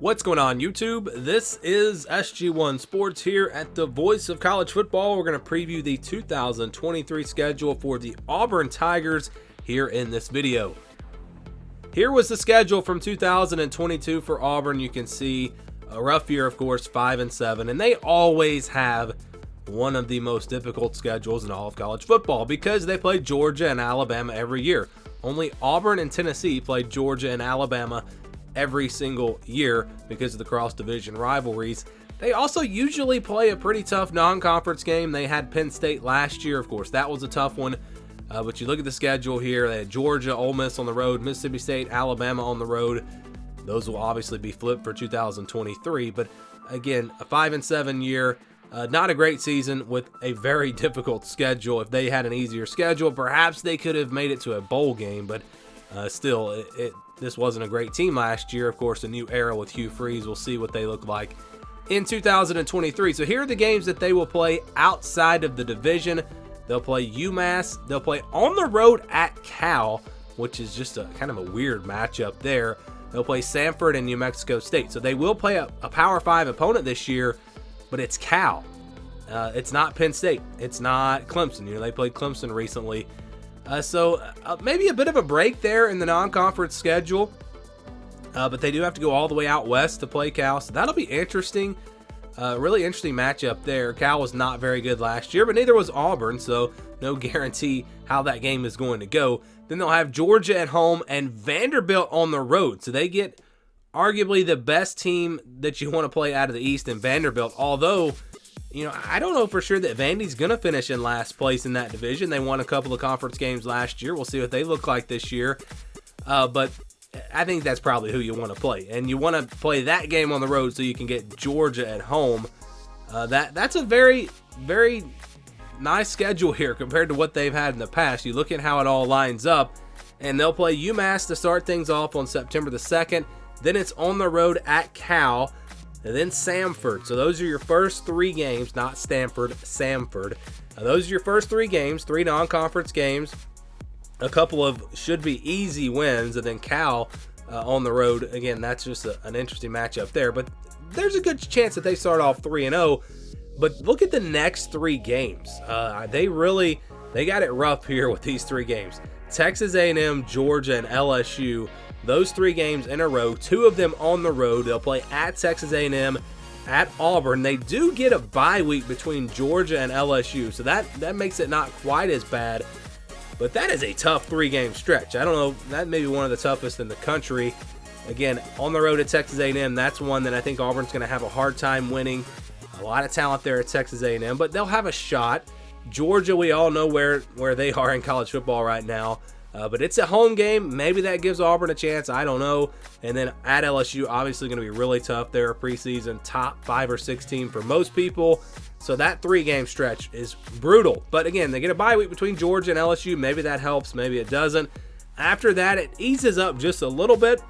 What's going on, YouTube? This is SG1 Sports here at the Voice of College Football. We're going to preview the 2023 schedule for the Auburn Tigers here in this video. Here was the schedule from 2022 for Auburn. You can see a rough year, of course, 5-7, and they always have one of the most difficult schedules in all of college football because they play Georgia and Alabama every year. Only Auburn and Tennessee play Georgia and Alabama every single year because of the cross-division rivalries. They also usually play a pretty tough non-conference game. They had Penn State last year, of course. That was a tough one. But you look at the schedule here. They had Georgia, Ole Miss on the road, Mississippi State, Alabama on the road. Those will obviously be flipped for 2023. But again, a 5-7 year. Not a great season with a very difficult schedule. If they had an easier schedule, perhaps they could have made it to a bowl game. But still, this wasn't a great team last year. Of course, a new era with Hugh Freeze. We'll see what they look like in 2023. So here are the games that they will play outside of the division. They'll play UMass. They'll play on the road at Cal, which is just a kind of a weird matchup there. They'll play Samford and New Mexico State. So they will play a Power 5 opponent this year, but it's Cal. It's not Penn State. It's not Clemson. They played Clemson recently. So maybe a bit of a break there in the non-conference schedule. But they do have to go all the way out west to play Cal. So that'll be interesting. Really interesting matchup there. Cal was not very good last year, but neither was Auburn. So no guarantee how that game is going to go. Then they'll have Georgia at home and Vanderbilt on the road. So they get arguably the best team that you want to play out of the East in Vanderbilt. Although, I don't know for sure that Vandy's going to finish in last place in that division. They won a couple of conference games last year. We'll see what they look like this year. But I think that's probably who you want to play. And you want to play that game on the road so you can get Georgia at home. That's a very, very nice schedule here compared to what they've had in the past. You look at how it all lines up. And they'll play UMass to start things off on September the 2nd. Then it's on the road at Cal. And then Samford. So those are your first three games, not Stanford, Samford. Those are your first three games, three non-conference games. A couple of should be easy wins, and then Cal on the road. Again, that's just an interesting matchup there. But there's a good chance that they start off 3-0. But look at the next three games. They got it rough here with these three games. Texas A&M, Georgia, and LSU. Those three games in a row, two of them on the road. They'll play at Texas A&M, at Auburn. They do get a bye week between Georgia and LSU, so that makes it not quite as bad. But that is a tough three-game stretch. I don't know, that may be one of the toughest in the country. Again, on the road at Texas A&M, that's one that I think Auburn's going to have a hard time winning. A lot of talent there at Texas A&M, but they'll have a shot. Georgia, we all know where they are in college football right now. But it's a home game. Maybe that gives Auburn a chance. I don't know. And then at LSU, obviously going to be really tough. They're a preseason top 5 or 6 team for most people. So that three-game stretch is brutal. But again, they get a bye week between Georgia and LSU. Maybe that helps. Maybe it doesn't. After that, it eases up just a little bit.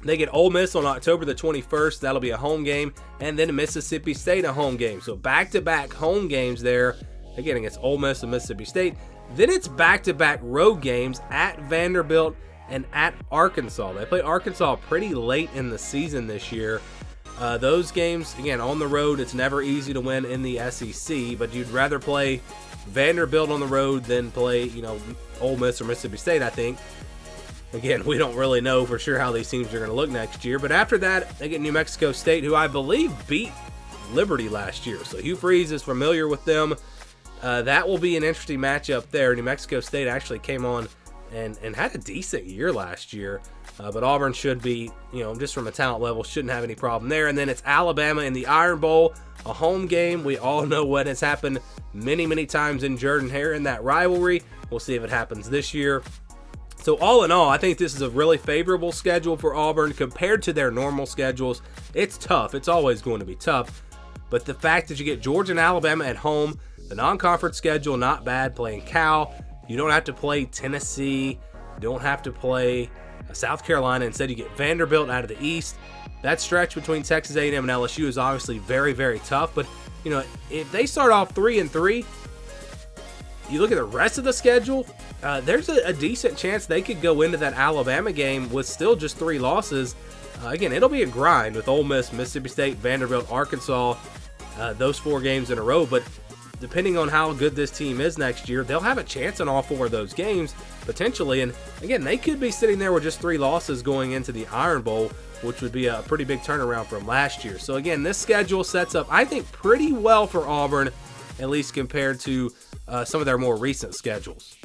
They get Ole Miss on October the 21st. That'll be a home game. And then Mississippi State, a home game. So back-to-back home games there. Again, against Ole Miss and Mississippi State. Then it's back-to-back road games at Vanderbilt and at Arkansas. They play Arkansas pretty late in the season this year. Those games, again, on the road, it's never easy to win in the SEC, but you'd rather play Vanderbilt on the road than play, Ole Miss or Mississippi State, I think. Again, we don't really know for sure how these teams are going to look next year. But after that, they get New Mexico State, who I believe beat Liberty last year. So Hugh Freeze is familiar with them. That will be an interesting matchup there. New Mexico State actually came on and had a decent year last year. But Auburn should be, just from a talent level, shouldn't have any problem there. And then it's Alabama in the Iron Bowl, a home game. We all know what has happened many, many times in Jordan-Hare in that rivalry. We'll see if it happens this year. So all in all, I think this is a really favorable schedule for Auburn compared to their normal schedules. It's tough. It's always going to be tough. But the fact that you get Georgia and Alabama at home, the non-conference schedule, not bad, playing Cal. You don't have to play Tennessee. You don't have to play South Carolina. Instead, you get Vanderbilt out of the East. That stretch between Texas A&M and LSU is obviously very, very tough. But, if they start off 3-3, you look at the rest of the schedule, there's a decent chance they could go into that Alabama game with still just 3 losses. Again, it'll be a grind with Ole Miss, Mississippi State, Vanderbilt, Arkansas, those 4 games in a row. But depending on how good this team is next year, they'll have a chance in all 4 of those games, potentially. And again, they could be sitting there with just 3 losses going into the Iron Bowl, which would be a pretty big turnaround from last year. So again, this schedule sets up, I think, pretty well for Auburn, at least compared to some of their more recent schedules.